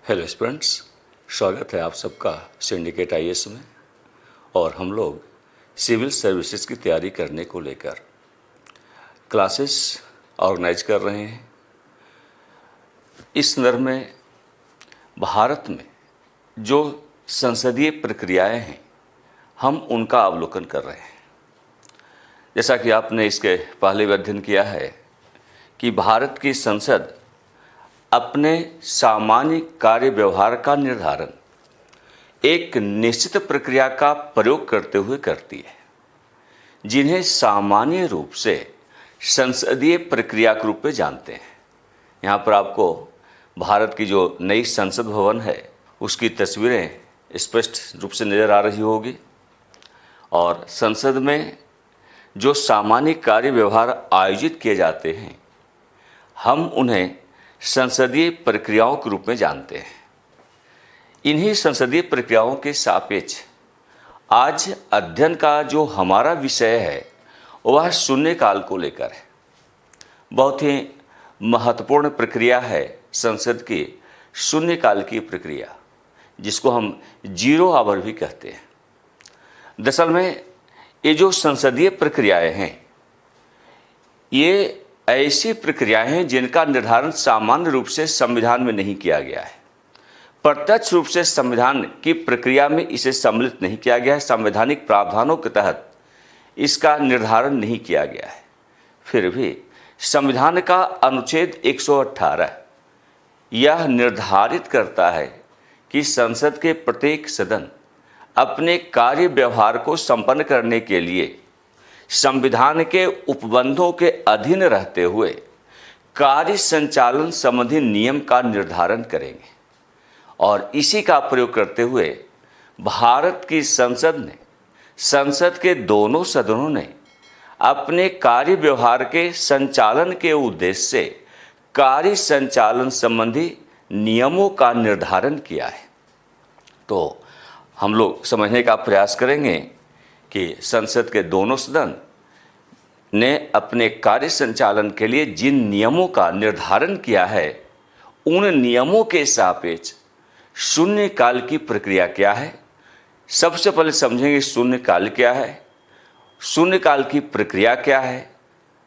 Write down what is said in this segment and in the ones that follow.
Hello students, स्वागत है आप सबका सिंडिकेट आईएएस में। और हम लोग सिविल सर्विसेज की तैयारी करने को लेकर क्लासेस ऑर्गेनाइज कर रहे हैं। इस संदर्भ में भारत में जो संसदीय प्रक्रियाएं हैं, हम उनका अवलोकन कर रहे हैं। जैसा कि आपने इसके पहले भी अध्ययन किया है कि भारत की संसद अपने सामान्य कार्य व्यवहार का निर्धारण एक निश्चित प्रक्रिया का प्रयोग करते हुए करती है, जिन्हें सामान्य रूप से संसदीय प्रक्रिया के रूप में जानते हैं। यहाँ पर आपको भारत की जो नई संसद भवन है उसकी तस्वीरें स्पष्ट रूप से नज़र आ रही होगी। और संसद में जो सामान्य कार्य व्यवहार आयोजित किए जाते हैं, हम उन्हें संसदीय प्रक्रियाओं के रूप में जानते हैं। इन्हीं संसदीय प्रक्रियाओं के सापेक्ष आज अध्ययन का जो हमारा विषय है वह शून्यकाल को लेकर है। बहुत ही महत्वपूर्ण प्रक्रिया है संसद की शून्यकाल की प्रक्रिया, जिसको हम जीरो आवर भी कहते हैं। दरअसल में ये जो संसदीय प्रक्रियाएं हैं, ये ऐसी प्रक्रियाएं हैं जिनका निर्धारण सामान्य रूप से संविधान में नहीं किया गया है। प्रत्यक्ष रूप से संविधान की प्रक्रिया में इसे सम्मिलित नहीं किया गया है। संवैधानिक प्रावधानों के तहत इसका निर्धारण नहीं किया गया है। फिर भी संविधान का अनुच्छेद 118 यह निर्धारित करता है कि संसद के प्रत्येक सदन अपने कार्य व्यवहार को संपन्न करने के लिए संविधान के उपबंधों के अधीन रहते हुए कार्य संचालन संबंधी नियम का निर्धारण करेंगे। और इसी का प्रयोग करते हुए भारत की संसद के दोनों सदनों ने अपने कार्य व्यवहार के संचालन के उद्देश्य से कार्य संचालन संबंधी नियमों का निर्धारण किया है। तो हम लोग समझने का प्रयास करेंगे कि संसद के दोनों सदन ने अपने कार्य संचालन के लिए जिन नियमों का निर्धारण किया है, उन नियमों के सापेक्ष शून्यकाल की प्रक्रिया क्या है। सबसे पहले समझेंगे शून्यकाल क्या है, शून्यकाल की प्रक्रिया क्या है,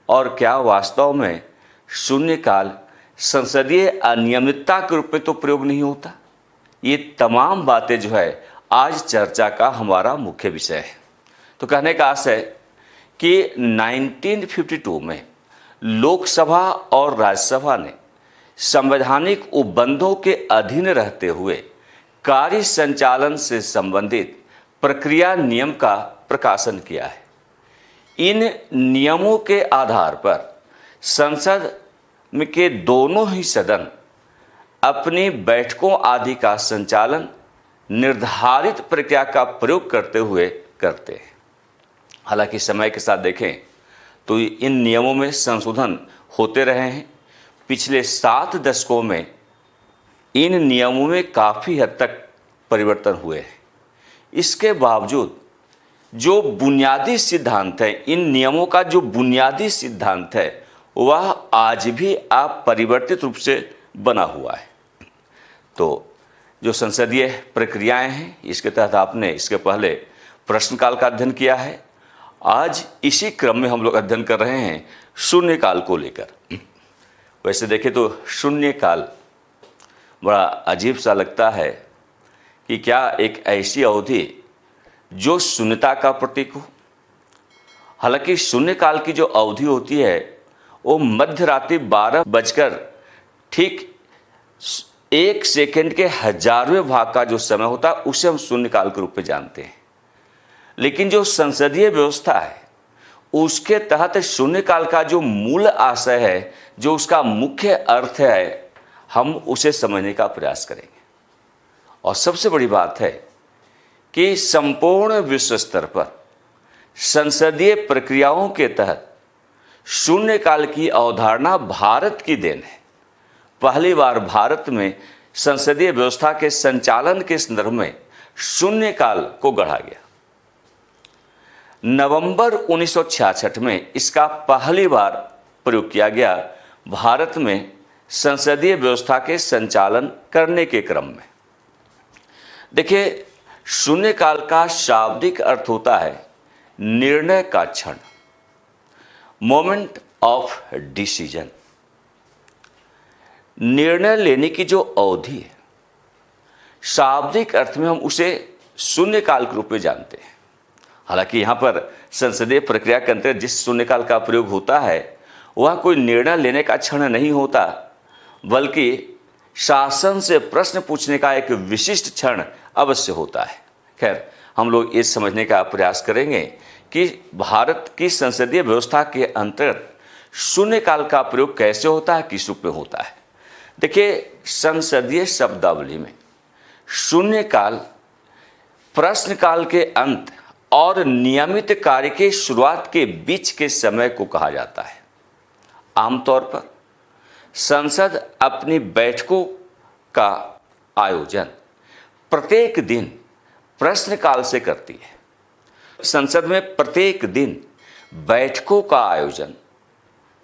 और क्या वास्तव में शून्यकाल संसदीय अनियमितता के रूप में तो प्रयोग नहीं होता। ये तमाम बातें जो है आज चर्चा का हमारा मुख्य विषय है। तो कहने का आशय है कि 1952 में लोकसभा और राज्यसभा ने संवैधानिक उपबंधों के अधीन रहते हुए कार्य संचालन से संबंधित प्रक्रिया नियम का प्रकाशन किया है। इन नियमों के आधार पर संसद के दोनों ही सदन अपनी बैठकों आदि का संचालन निर्धारित प्रक्रिया का प्रयोग करते हुए करते हैं। हालांकि समय के साथ देखें तो इन नियमों में संशोधन होते रहे हैं। पिछले 7 दशकों में इन नियमों में काफ़ी हद तक परिवर्तन हुए हैं। इसके बावजूद जो बुनियादी सिद्धांत है, इन नियमों का जो बुनियादी सिद्धांत है, वह आज भी अपरिवर्तित रूप से बना हुआ है। तो जो संसदीय प्रक्रियाएं हैं, इसके तहत आपने इसके पहले प्रश्नकाल का अध्ययन किया है। आज इसी क्रम में हम लोग अध्ययन कर रहे हैं शून्यकाल को लेकर। वैसे देखें तो शून्यकाल बड़ा अजीब सा लगता है कि क्या एक ऐसी अवधि जो शून्यता का प्रतीक हो। हालांकि शून्यकाल की जो अवधि होती है वो मध्य रात्रि 12 बजकर ठीक 1 सेकंड के 1000वें भाग का जो समय होता है, उसे हम शून्यकाल के रूप में जानते हैं। लेकिन जो संसदीय व्यवस्था है उसके तहत शून्यकाल का जो मूल आशय है, जो उसका मुख्य अर्थ है, हम उसे समझने का प्रयास करेंगे। और सबसे बड़ी बात है कि संपूर्ण विश्व स्तर पर संसदीय प्रक्रियाओं के तहत शून्यकाल की अवधारणा भारत की देन है। पहली बार भारत में संसदीय व्यवस्था के संचालन के संदर्भ में शून्यकाल को गढ़ा गया। नवंबर 1966 में इसका पहली बार प्रयोग किया गया। भारत में संसदीय व्यवस्था के संचालन करने के क्रम में। देखिए, शून्यकाल का शाब्दिक अर्थ होता है निर्णय का क्षण, मोमेंट ऑफ डिसीजन। निर्णय लेने की जो अवधि है, शाब्दिक अर्थ में हम उसे शून्यकाल के रूप में जानते हैं। हालांकि यहाँ पर संसदीय प्रक्रिया के अंतर्गत जिस शून्यकाल का प्रयोग होता है वह कोई निर्णय लेने का क्षण नहीं होता, बल्कि शासन से प्रश्न पूछने का एक विशिष्ट क्षण अवश्य होता है। खैर, हम लोग ये समझने का प्रयास करेंगे कि भारत की संसदीय व्यवस्था के अंतर्गत शून्यकाल का प्रयोग कैसे होता है, किस रूप में होता है। देखिए, संसदीय शब्दावली में शून्यकाल प्रश्नकाल के अंत और नियमित कार्य के शुरुआत के बीच के समय को कहा जाता है। आमतौर पर संसद अपनी बैठकों का आयोजन प्रत्येक दिन प्रश्नकाल से करती है। संसद में प्रत्येक दिन बैठकों का आयोजन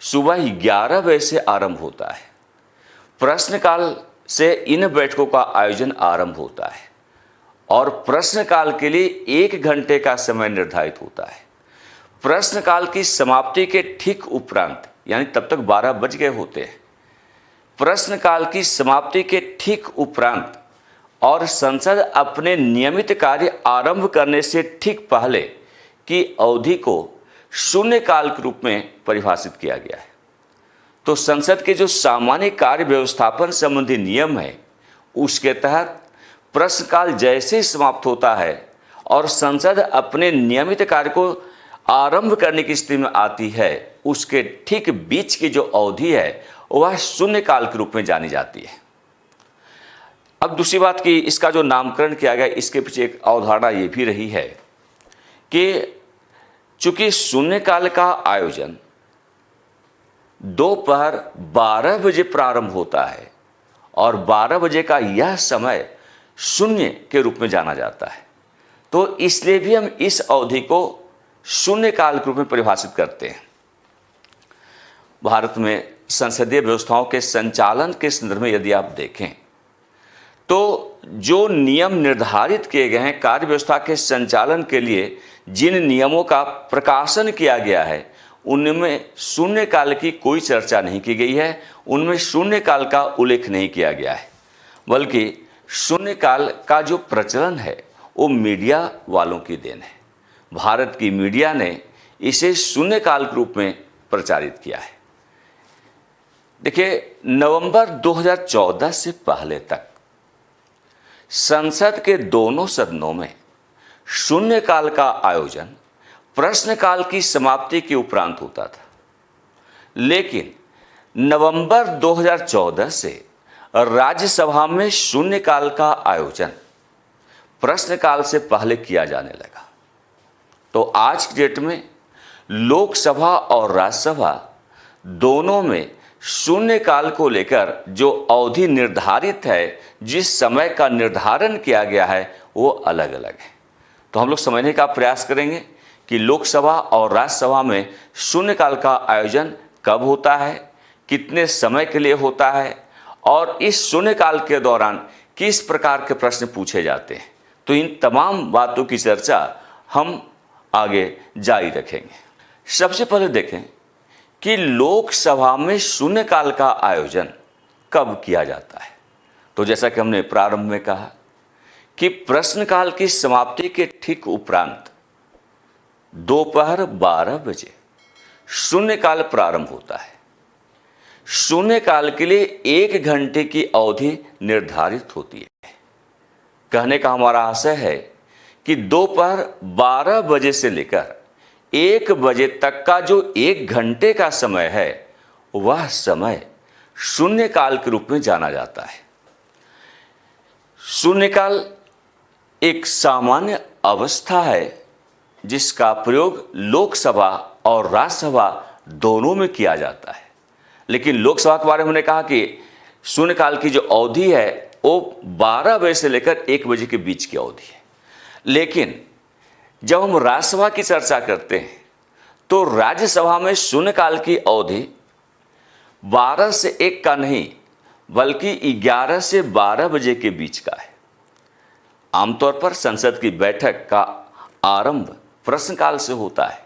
सुबह 11 बजे से आरंभ होता है। प्रश्नकाल से इन बैठकों का आयोजन आरंभ होता है और प्रश्नकाल के लिए 1 घंटे का समय निर्धारित होता है। प्रश्नकाल की समाप्ति के ठीक उपरांत, यानी तब तक 12 बज गए होते हैं, प्रश्नकाल की समाप्ति के ठीक उपरांत और संसद अपने नियमित कार्य आरंभ करने से ठीक पहले की अवधि को शून्यकाल के रूप में परिभाषित किया गया है। तो संसद के जो सामान्य कार्य व्यवस्थापन संबंधी नियम है, उसके तहत प्रश्नकाल जैसे ही समाप्त होता है और संसद अपने नियमित कार्य को आरंभ करने की स्थिति में आती है, उसके ठीक बीच की जो अवधि है वह शून्यकाल के रूप में जानी जाती है। अब दूसरी बात कि इसका जो नामकरण किया गया, इसके पीछे एक अवधारणा ये भी रही है कि चूंकि शून्यकाल का आयोजन दोपहर 12 बजे प्रारंभ होता है और 12 बजे का यह समय शून्य के रूप में जाना जाता है, तो इसलिए भी हम इस अवधि को शून्यकाल के रूप में परिभाषित करते हैं। भारत में संसदीय व्यवस्थाओं के संचालन के संदर्भ में यदि आप देखें तो जो नियम निर्धारित किए गए हैं कार्य व्यवस्था के संचालन के लिए, जिन नियमों का प्रकाशन किया गया है, उनमें शून्यकाल की कोई चर्चा नहीं की गई है, उनमें शून्यकाल का उल्लेख नहीं किया गया है, बल्कि शून्यकाल का जो प्रचलन है वो मीडिया वालों की देन है। भारत की मीडिया ने इसे शून्यकाल के रूप में प्रचारित किया है। देखिए, नवंबर 2014 से पहले तक संसद के दोनों सदनों में शून्यकाल का आयोजन प्रश्नकाल की समाप्ति के उपरांत होता था, लेकिन नवंबर 2014 से राज्यसभा में शून्यकाल का आयोजन प्रश्नकाल से पहले किया जाने लगा। तो आज की डेट में लोकसभा और राज्यसभा दोनों में शून्यकाल को लेकर जो अवधि निर्धारित है, जिस समय का निर्धारण किया गया है, वो अलग अलग है। तो हम लोग समझने का प्रयास करेंगे कि लोकसभा और राज्यसभा में शून्यकाल का आयोजन कब होता है, कितने समय के लिए होता है और इस शून्यकाल के दौरान किस प्रकार के प्रश्न पूछे जाते हैं। तो इन तमाम बातों की चर्चा हम आगे जारी रखेंगे। सबसे पहले देखें कि लोकसभा में शून्यकाल का आयोजन कब किया जाता है। तो जैसा कि हमने प्रारंभ में कहा कि प्रश्नकाल की समाप्ति के ठीक उपरांत दोपहर 12 बजे शून्यकाल प्रारंभ होता है। शून्यकाल के लिए 1 घंटे की अवधि निर्धारित होती है। कहने का हमारा आशय है कि दोपहर 12 बजे से लेकर 1 बजे तक का जो 1 घंटे का समय है, वह समय शून्यकाल के रूप में जाना जाता है। शून्यकाल एक सामान्य अवस्था है जिसका प्रयोग लोकसभा और राज्यसभा दोनों में किया जाता है। लेकिन लोकसभा के बारे में हमने कहा कि शून्यकाल की जो अवधि है वो 12 बजे से लेकर 1 बजे के बीच की अवधि है। लेकिन जब हम राज्यसभा की चर्चा करते हैं तो राज्यसभा में शून्यकाल की अवधि 12 से 1 का नहीं बल्कि 11 से 12 बजे के बीच का है। आमतौर पर संसद की बैठक का आरंभ प्रश्नकाल से होता है,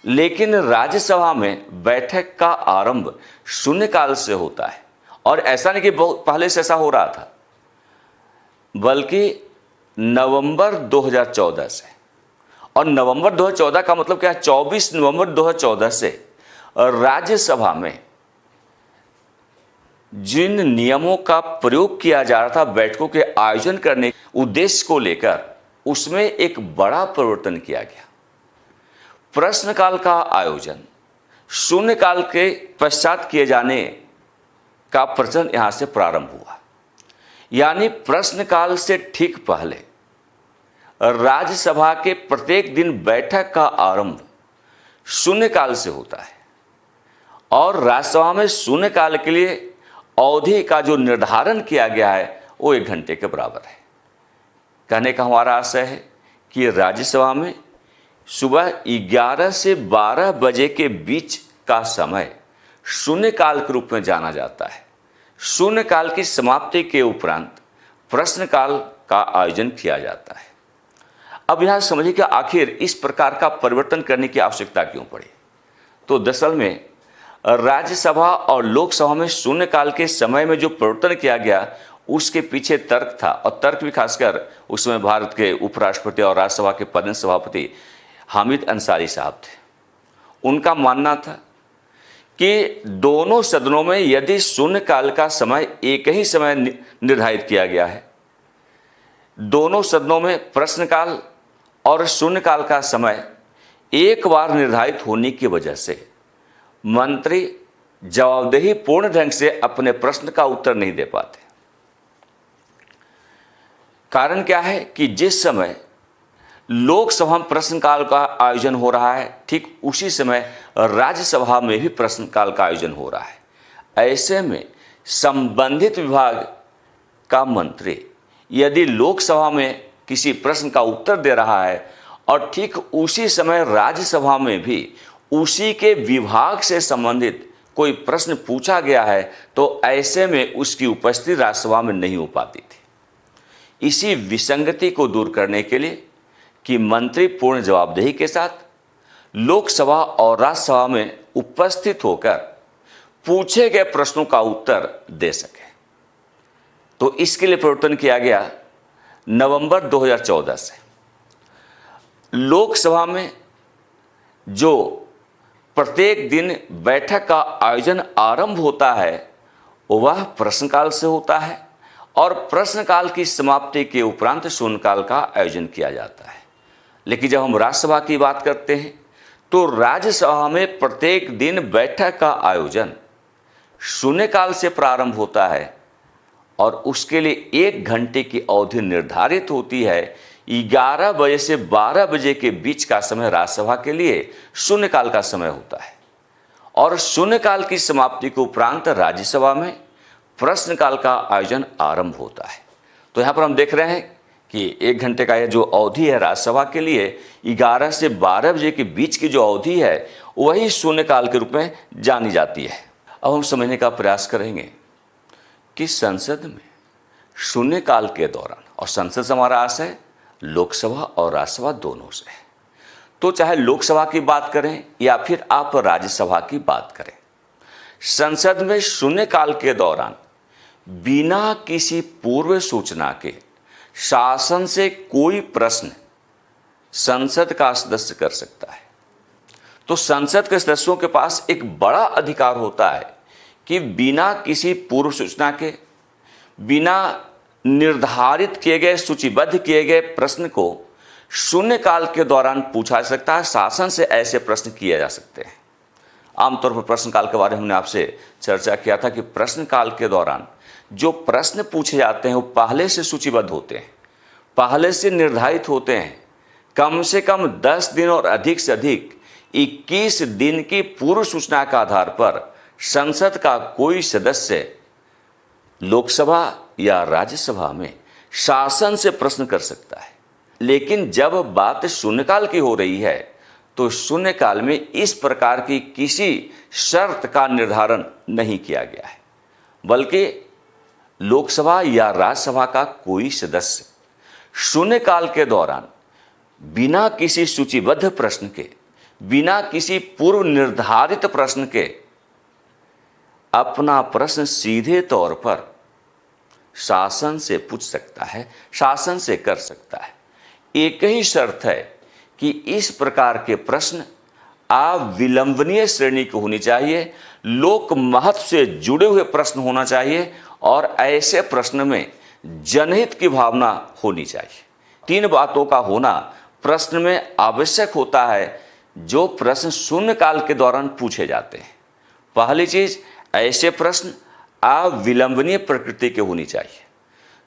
लेकिन राज्यसभा में बैठक का आरंभ शून्यकाल से होता है। और ऐसा नहीं कि बहुत पहले से ऐसा हो रहा था, बल्कि नवंबर 2014 से। और नवंबर 2014 का मतलब क्या है? 24 नवंबर 2014 से राज्यसभा में जिन नियमों का प्रयोग किया जा रहा था बैठकों के आयोजन करने उद्देश्य को लेकर, उसमें एक बड़ा परिवर्तन किया गया। प्रश्नकाल का आयोजन शून्यकाल के पश्चात किए जाने का प्रचलन यहां से प्रारंभ हुआ। यानी प्रश्नकाल से ठीक पहले राज्यसभा के प्रत्येक दिन बैठक का आरंभ शून्यकाल से होता है और राज्यसभा में शून्यकाल के लिए अवधि का जो निर्धारण किया गया है वो 1 घंटे के बराबर है। कहने का हमारा आशय है कि राज्यसभा में सुबह 11 से 12 बजे के बीच का समय शून्यकाल के रूप में जाना जाता है। शून्यकाल की समाप्ति के उपरांत प्रश्नकाल का आयोजन किया जाता है। अब यहां समझिए कि आखिर इस प्रकार का परिवर्तन करने की आवश्यकता क्यों पड़ी। तो दरअसल में राज्यसभा और लोकसभा में शून्यकाल के समय में जो परिवर्तन किया गया उसके पीछे तर्क था, और तर्क भी खासकर उसमें भारत के उपराष्ट्रपति और राज्यसभा के पदेन सभापति हामिद अंसारी साहब थे। उनका मानना था कि दोनों सदनों में यदि शून्यकाल का समय एक ही समय निर्धारित किया गया है, दोनों सदनों में प्रश्नकाल और शून्यकाल का समय एक बार निर्धारित होने की वजह से मंत्री जवाबदेही पूर्ण ढंग से अपने प्रश्न का उत्तर नहीं दे पाते। कारण क्या है कि जिस समय लोकसभा में प्रश्नकाल का आयोजन हो रहा है, ठीक उसी समय राज्यसभा में भी प्रश्नकाल का आयोजन हो रहा है। ऐसे में संबंधित विभाग का मंत्री यदि लोकसभा में किसी प्रश्न का उत्तर दे रहा है और ठीक उसी समय राज्यसभा में भी उसी के विभाग से संबंधित कोई प्रश्न पूछा गया है, तो ऐसे में उसकी उपस्थिति राज्यसभा में नहीं हो पाती थी। इसी विसंगति को दूर करने के लिए कि मंत्री पूर्ण जवाबदेही के साथ लोकसभा और राज्यसभा में उपस्थित होकर पूछे गए प्रश्नों का उत्तर दे सके, तो इसके लिए परिवर्तन किया गया नवंबर 2014 से। लोकसभा में जो प्रत्येक दिन बैठक का आयोजन आरंभ होता है वह प्रश्नकाल से होता है और प्रश्नकाल की समाप्ति के उपरांत शून्यकाल का आयोजन किया जाता है। लेकिन जब हम राज्यसभा की बात करते हैं तो राज्यसभा में प्रत्येक दिन बैठक का आयोजन शून्यकाल से प्रारंभ होता है और उसके लिए 1 घंटे की अवधि निर्धारित होती है। 11 बजे से 12 बजे के बीच का समय राज्यसभा के लिए शून्यकाल का समय होता है और शून्यकाल की समाप्ति के उपरांत राज्यसभा में प्रश्नकाल का आयोजन आरंभ होता है। तो यहाँ पर हम देख रहे हैं कि 1 घंटे का यह जो अवधि है राज्यसभा के लिए 11 से 12 बजे के बीच की जो अवधि है वही शून्यकाल के रूप में जानी जाती है। अब हम समझने का प्रयास करेंगे कि संसद में शून्यकाल के दौरान, और संसद से हमारा आशय लोकसभा और राज्यसभा दोनों से है, तो चाहे लोकसभा की बात करें या फिर आप राज्यसभा की बात करें, संसद में शून्यकाल के दौरान बिना किसी पूर्व सूचना के शासन से कोई प्रश्न संसद का सदस्य कर सकता है। तो संसद के सदस्यों के पास एक बड़ा अधिकार होता है कि बिना किसी पूर्व सूचना के, बिना निर्धारित किए गए, सूचीबद्ध किए गए प्रश्न को शून्यकाल के दौरान पूछा जा सकता है। शासन से ऐसे प्रश्न किए जा सकते हैं। आमतौर पर प्रश्नकाल के बारे में हमने आपसे चर्चा किया था कि प्रश्नकाल के दौरान जो प्रश्न पूछे जाते हैं वो पहले से सूचीबद्ध होते हैं, पहले से निर्धारित होते हैं। कम से कम 10 दिन और अधिक से अधिक 21 दिन की पूर्व सूचना के आधार पर संसद का कोई सदस्य लोकसभा या राज्यसभा में शासन से प्रश्न कर सकता है। लेकिन जब बात शून्यकाल की हो रही है तो शून्यकाल में इस प्रकार की किसी शर्त का निर्धारण नहीं किया गया है, बल्कि लोकसभा या राज्यसभा का कोई सदस्य शून्यकाल के दौरान बिना किसी सूचीबद्ध प्रश्न के, बिना किसी पूर्व निर्धारित प्रश्न के अपना प्रश्न सीधे तौर पर शासन से पूछ सकता है, शासन से कर सकता है। एक ही शर्त है कि इस प्रकार के प्रश्न अविलंबनीय श्रेणी की होनी चाहिए, लोक महत्व से जुड़े हुए प्रश्न होना चाहिए और ऐसे प्रश्न में जनहित की भावना होनी चाहिए। 3 बातों का होना प्रश्न में आवश्यक होता है जो प्रश्न शून्यकाल के दौरान पूछे जाते हैं। पहली चीज, ऐसे प्रश्न अविलंबनीय प्रकृति के होनी चाहिए।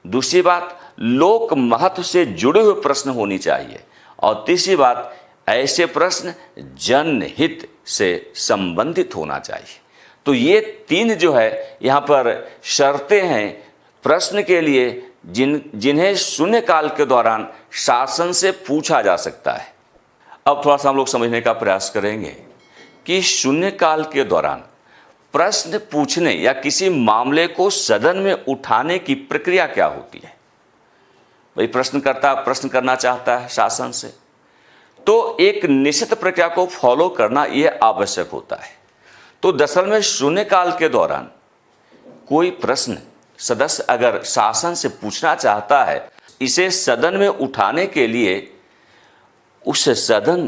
दूसरी बात, लोक महत्व से जुड़े हुए प्रश्न होनी चाहिए। और तीसरी बात, ऐसे प्रश्न जनहित से संबंधित होना चाहिए। तो ये 3 जो है यहाँ पर शर्तें हैं प्रश्न के लिए जिन्हें शून्यकाल के दौरान शासन से पूछा जा सकता है। अब थोड़ा सा हम लोग समझने का प्रयास करेंगे कि शून्यकाल के दौरान प्रश्न पूछने या किसी मामले को सदन में उठाने की प्रक्रिया क्या होती है। भाई प्रश्नकर्ता प्रश्न करना चाहता है शासन से, तो एक निश्चित प्रक्रिया को फॉलो करना यह आवश्यक होता है। तो दरअसल में शून्यकाल के दौरान कोई प्रश्न सदस्य अगर शासन से पूछना चाहता है, इसे सदन में उठाने के लिए उस सदन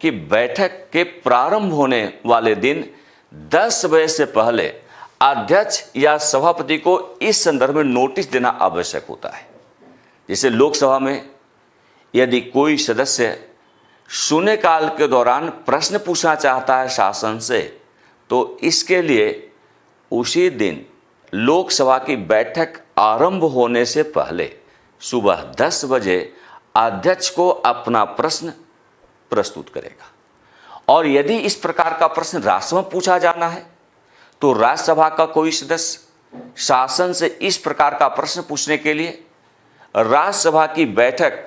की बैठक के प्रारंभ होने वाले दिन 10 बजे से पहले अध्यक्ष या सभापति को इस संदर्भ में नोटिस देना आवश्यक होता है। जैसे लोकसभा में यदि कोई सदस्य शून्यकाल के दौरान प्रश्न पूछना चाहता है शासन से, तो इसके लिए उसी दिन लोकसभा की बैठक आरंभ होने से पहले सुबह 10 बजे अध्यक्ष को अपना प्रश्न प्रस्तुत करेगा। और यदि इस प्रकार का प्रश्न राज्यसभा में पूछा जाना है, तो राज्यसभा का कोई सदस्य शासन से इस प्रकार का प्रश्न पूछने के लिए राज्यसभा की बैठक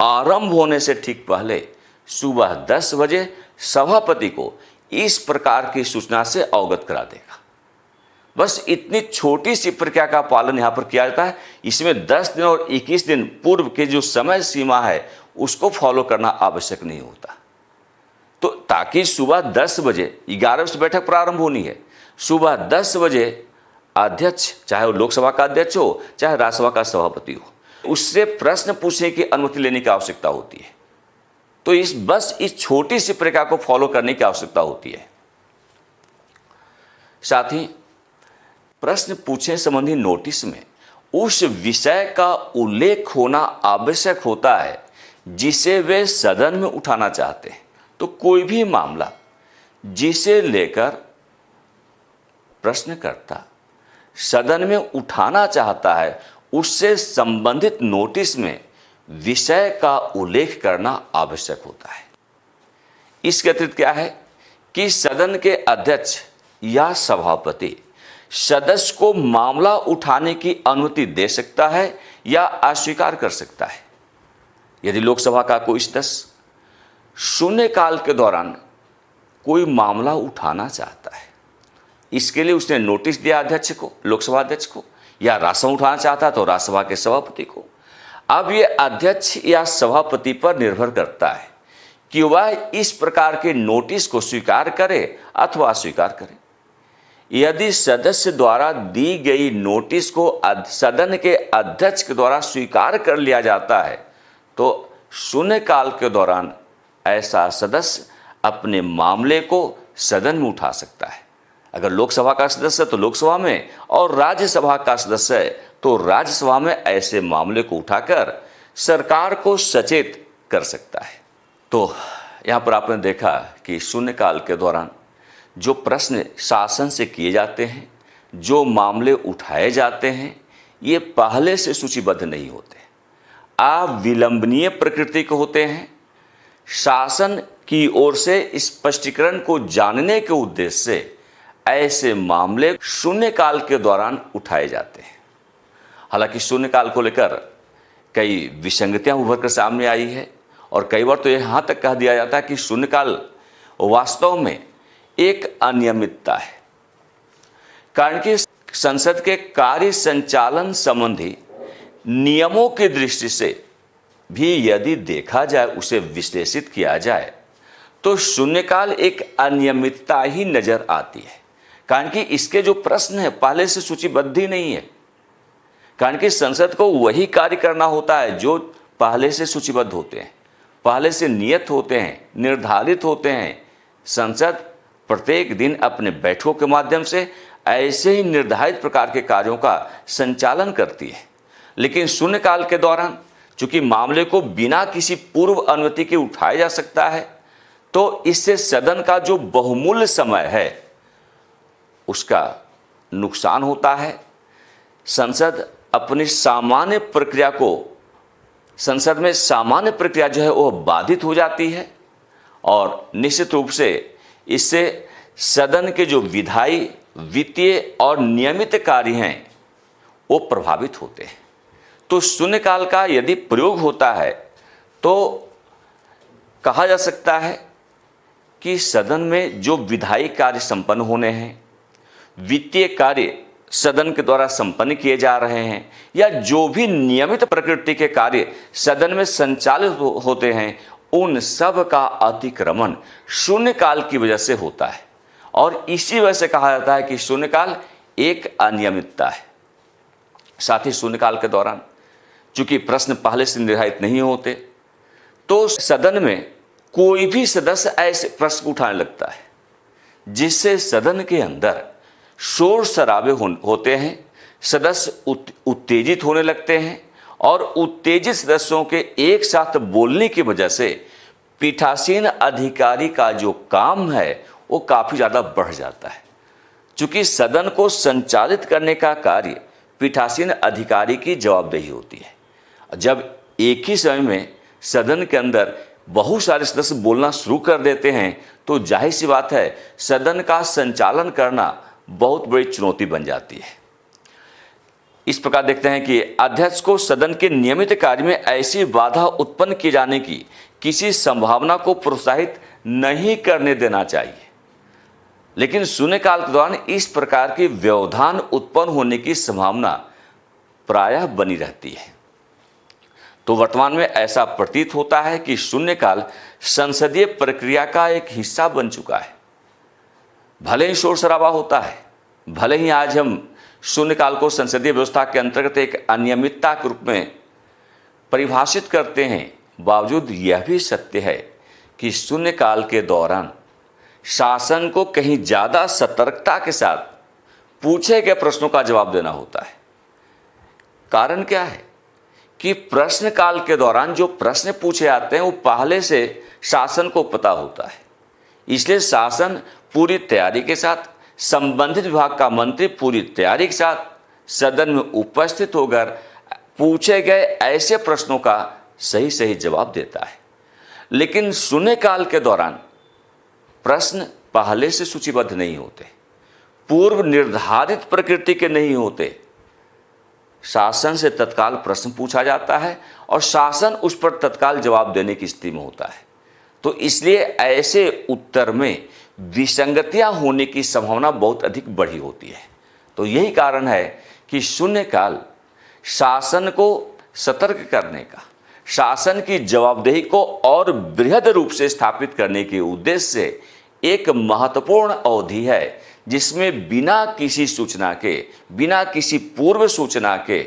आरंभ होने से ठीक पहले सुबह 10 बजे सभापति को इस प्रकार की सूचना से अवगत करा देगा। बस इतनी छोटी सी प्रक्रिया का पालन यहाँ पर किया जाता है। इसमें 10 दिन और 21 दिन पूर्व के जो समय सीमा है उसको फॉलो करना आवश्यक नहीं होता। तो ताकि सुबह 10 बजे 11 बजे बैठक प्रारंभ होनी है, सुबह 10 बजे अध्यक्ष, चाहे वो लोकसभा का अध्यक्ष हो चाहे राज्यसभा का सभापति हो, उससे प्रश्न पूछने की अनुमति लेने की आवश्यकता होती है। तो इस छोटी सी प्रक्रिया को फॉलो करने की आवश्यकता होती है। साथ ही प्रश्न पूछने संबंधी नोटिस में उस विषय का उल्लेख होना आवश्यक होता है जिसे वे सदन में उठाना चाहते हैं। तो कोई भी मामला जिसे लेकर प्रश्नकर्ता सदन में उठाना चाहता है, उससे संबंधित नोटिस में विषय का उल्लेख करना आवश्यक होता है। इसके अतिरिक्त क्या है कि सदन के अध्यक्ष या सभापति सदस्य को मामला उठाने की अनुमति दे सकता है या अस्वीकार कर सकता है। यदि लोकसभा का कोई सदस्य शून्यकाल के दौरान कोई मामला उठाना चाहता है, इसके लिए उसने नोटिस दिया अध्यक्ष को, लोकसभा अध्यक्ष को, या राज्यसभा उठाना चाहता है तो राज्यसभा के सभापति को। अब ये अध्यक्ष या सभापति पर निर्भर करता है कि वह इस प्रकार के नोटिस को स्वीकार करे अथवा अस्वीकार करे। यदि सदस्य द्वारा दी गई नोटिस को सदन के अध्यक्ष के द्वारा स्वीकार कर लिया जाता है, तो शून्यकाल के दौरान ऐसा सदस्य अपने मामले को सदन में उठा सकता है। अगर लोकसभा का सदस्य है तो लोकसभा में, और राज्यसभा का सदस्य है तो राज्यसभा में ऐसे मामले को उठाकर सरकार को सचेत कर सकता है। तो यहाँ पर आपने देखा कि शून्यकाल के दौरान जो प्रश्न शासन से किए जाते हैं, जो मामले उठाए जाते हैं, ये पहले से सूचीबद्ध नहीं होते, अविलंबनीय प्रकृति के होते हैं। शासन की ओर से स्पष्टीकरण को जानने के उद्देश्य से ऐसे मामले शून्यकाल के दौरान उठाए जाते हैं। हालांकि शून्यकाल को लेकर कई विसंगतियां उभर कर सामने आई है और कई बार तो यहाँ तक कह दिया जाता है कि शून्यकाल वास्तव में एक अनियमितता है, कारण कि संसद के कार्य संचालन संबंधी नियमों की दृष्टि से भी यदि देखा जाए, उसे विश्लेषित किया जाए, तो शून्यकाल एक अनियमितता ही नजर आती है। कारण कि इसके जो प्रश्न है पहले से सूचीबद्ध ही नहीं है, कारण कि संसद को वही कार्य करना होता है जो पहले से सूचीबद्ध होते हैं, पहले से नियत होते हैं, निर्धारित होते हैं। संसद प्रत्येक दिन अपने बैठकों के माध्यम से ऐसे ही निर्धारित प्रकार के कार्यों का संचालन करती है। लेकिन शून्यकाल के दौरान चूंकि मामले को बिना किसी पूर्व अनुमति के उठाया जा सकता है, तो इससे सदन का जो बहुमूल्य समय है उसका नुकसान होता है। संसद अपनी सामान्य प्रक्रिया को, संसद में सामान्य प्रक्रिया जो है वो बाधित हो जाती है और निश्चित रूप से इससे सदन के जो विधायी, वित्तीय और नियमित कार्य हैं वो प्रभावित होते हैं। तो शून्यकाल का यदि प्रयोग होता है तो कहा जा सकता है कि सदन में जो विधायी कार्य संपन्न होने हैं, वित्तीय कार्य सदन के द्वारा संपन्न किए जा रहे हैं, या जो भी नियमित प्रकृति के कार्य सदन में संचालित होते हैं, उन सब का अतिक्रमण शून्यकाल की वजह से होता है। और इसी वजह से कहा जाता है कि शून्यकाल एक अनियमितता है। साथ ही शून्यकाल के दौरान चूंकि प्रश्न पहले से निर्धारित नहीं होते, तो सदन में कोई भी सदस्य ऐसे प्रश्न उठाने लगता है जिससे सदन के अंदर शोर शराबे होते हैं, सदस्य उत्तेजित होने लगते हैं और उत्तेजित सदस्यों के एक साथ बोलने की वजह से पीठासीन अधिकारी का जो काम है वो काफ़ी ज़्यादा बढ़ जाता है। चूँकि सदन को संचालित करने का कार्य पीठासीन अधिकारी की जवाबदेही होती है। जब एक ही समय में सदन के अंदर बहुत सारे सदस्य बोलना शुरू कर देते हैं, तो जाहिर सी बात है सदन का संचालन करना बहुत बड़ी चुनौती बन जाती है। इस प्रकार देखते हैं कि अध्यक्ष को सदन के नियमित कार्य में ऐसी बाधा उत्पन्न किए जाने की किसी संभावना को प्रोत्साहित नहीं करने देना चाहिए। लेकिन शून्यकाल के दौरान इस प्रकार के व्यवधान उत्पन्न होने की संभावना प्रायः बनी रहती है। तो वर्तमान में ऐसा प्रतीत होता है कि शून्यकाल संसदीय प्रक्रिया का एक हिस्सा बन चुका है। भले ही शोर शराबा होता है, भले ही आज हम शून्यकाल को संसदीय व्यवस्था के अंतर्गत एक अनियमितता के रूप में परिभाषित करते हैं, बावजूद यह भी सत्य है कि शून्यकाल के दौरान शासन को कहीं ज़्यादा सतर्कता के साथ पूछे गए प्रश्नों का जवाब देना होता है। कारण क्या है कि प्रश्नकाल के दौरान जो प्रश्न पूछे जाते हैं वो पहले से शासन को पता होता है। इसलिए शासन पूरी तैयारी के साथ, संबंधित विभाग का मंत्री पूरी तैयारी के साथ सदन में उपस्थित होकर पूछे गए ऐसे प्रश्नों का सही सही जवाब देता है। लेकिन शून्यकाल के दौरान प्रश्न पहले से सूचीबद्ध नहीं होते, पूर्व निर्धारित प्रकृति के नहीं होते। शासन से तत्काल प्रश्न पूछा जाता है और शासन उस पर तत्काल जवाब देने की स्थिति में होता है। तो इसलिए ऐसे उत्तर में विसंगतियां होने की संभावना बहुत अधिक बढ़ी होती है। तो यही कारण है कि शून्यकाल शासन को सतर्क करने का, शासन की जवाबदेही को और बृहद रूप से स्थापित करने के उद्देश्य से एक महत्वपूर्ण अवधि है, जिसमें बिना किसी सूचना के, बिना किसी पूर्व सूचना के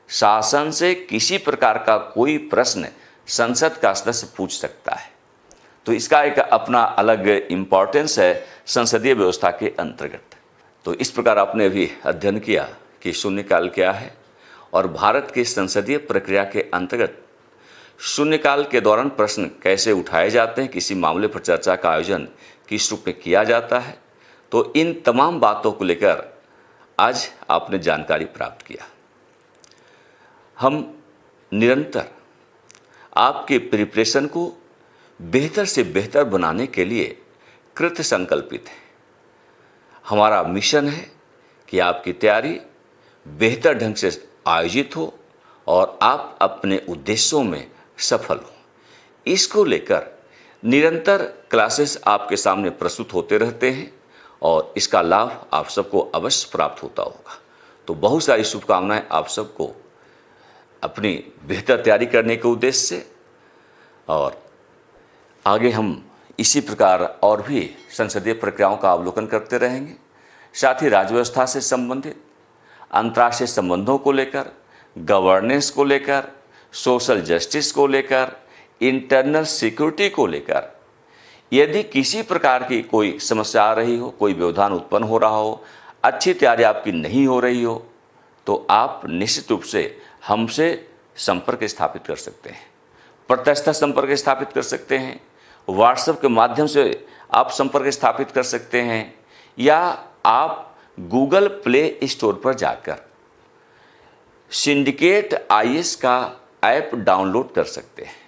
शासन से किसी प्रकार का कोई प्रश्न संसद का सदस्य पूछ सकता है। तो इसका एक अपना अलग इम्पॉर्टेंस है संसदीय व्यवस्था के अंतर्गत। तो इस प्रकार आपने अभी अध्ययन किया कि शून्यकाल क्या है और भारत की संसदीय प्रक्रिया के अंतर्गत शून्यकाल के दौरान प्रश्न कैसे उठाए जाते हैं, किसी मामले पर चर्चा का आयोजन किस रूप में किया जाता है। तो इन तमाम बातों को लेकर आज आपने जानकारी प्राप्त किया। हम निरंतर आपके प्रिपरेशन को बेहतर से बेहतर बनाने के लिए कृत संकल्पित हैं। हमारा मिशन है कि आपकी तैयारी बेहतर ढंग से आयोजित हो और आप अपने उद्देश्यों में सफल हो। इसको लेकर निरंतर क्लासेस आपके सामने प्रस्तुत होते रहते हैं और इसका लाभ आप सबको अवश्य प्राप्त होता होगा। तो बहुत सारी शुभकामनाएं आप सबको अपनी बेहतर तैयारी करने के उद्देश्य से, और आगे हम इसी प्रकार और भी संसदीय प्रक्रियाओं का अवलोकन करते रहेंगे। साथ ही राज्य व्यवस्था से संबंधित, अंतर्राष्ट्रीय संबंधों को लेकर, गवर्नेंस को लेकर, सोशल जस्टिस को लेकर, इंटरनल सिक्योरिटी को लेकर यदि किसी प्रकार की कोई समस्या आ रही हो, कोई व्यवधान उत्पन्न हो रहा हो, अच्छी तैयारी आपकी नहीं हो रही हो, तो आप निश्चित रूप से हमसे संपर्क स्थापित कर सकते हैं। प्रत्यक्ष संपर्क स्थापित कर सकते हैं, व्हाट्सएप के माध्यम से आप संपर्क स्थापित कर सकते हैं, या आप गूगल प्ले स्टोर पर जाकर सिंडिकेट IAS का ऐप डाउनलोड कर सकते हैं।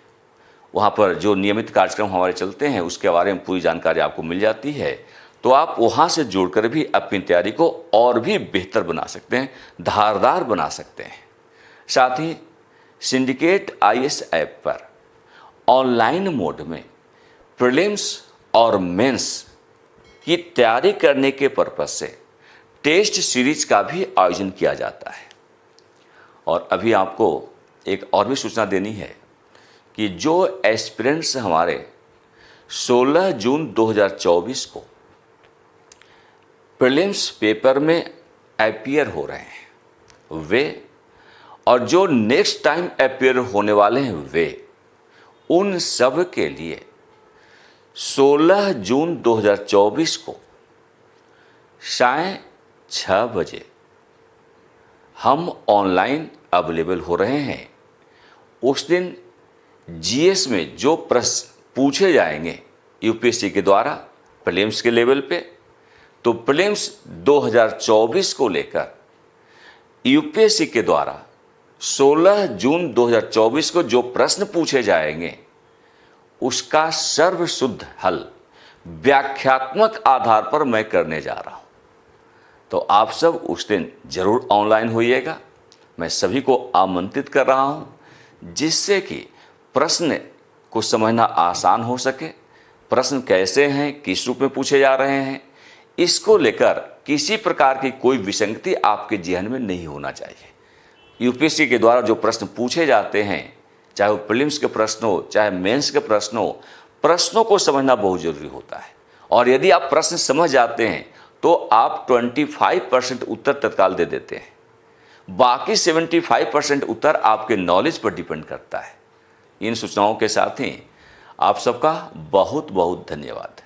वहाँ पर जो नियमित कार्यक्रम हमारे चलते हैं उसके बारे में पूरी जानकारी आपको मिल जाती है, तो आप वहाँ से जोड़कर भी अपनी तैयारी को और भी बेहतर बना सकते हैं, धारदार बना सकते हैं। साथ ही सिंडिकेट IAS ऐप पर ऑनलाइन मोड में प्रीलिम्स और मेंस की तैयारी करने के पर्पज से टेस्ट सीरीज का भी आयोजन किया जाता है। और अभी आपको एक और भी सूचना देनी है कि जो एस्पिरेंट्स हमारे 16 जून 2024 को प्रीलिम्स पेपर में अपीयर हो रहे हैं वे, और जो नेक्स्ट टाइम अपीयर होने वाले हैं वे, उन सब के लिए 16 जून 2024 को 6:30 बजे हम ऑनलाइन अवेलेबल हो रहे हैं। उस दिन GS में जो प्रश्न पूछे जाएंगे UPSC के द्वारा प्रीलिम्स के लेवल पे, तो प्रीलिम्स 2024 को लेकर UPSC के द्वारा 16 जून 2024 को जो प्रश्न पूछे जाएंगे उसका सर्वशुद्ध हल व्याख्यात्मक आधार पर मैं करने जा रहा हूं। तो आप सब उस दिन जरूर ऑनलाइन होइएगा। मैं सभी को आमंत्रित कर रहा हूं, जिससे कि प्रश्न को समझना आसान हो सके। प्रश्न कैसे हैं, किस रूप में पूछे जा रहे हैं, इसको लेकर किसी प्रकार की कोई विसंगति आपके जहन में नहीं होना चाहिए। UPSC के द्वारा जो प्रश्न पूछे जाते हैं, चाहे वो प्रीलिम्स के प्रश्न हो, चाहे मेंस के प्रश्न हो, प्रश्नों को समझना बहुत जरूरी होता है। और यदि आप प्रश्न समझ जाते हैं तो आप 25% उत्तर तत्काल दे देते हैं, बाकी 75% उत्तर आपके नॉलेज पर डिपेंड करता है। इन सूचनाओं के साथ ही आप सबका बहुत बहुत धन्यवाद।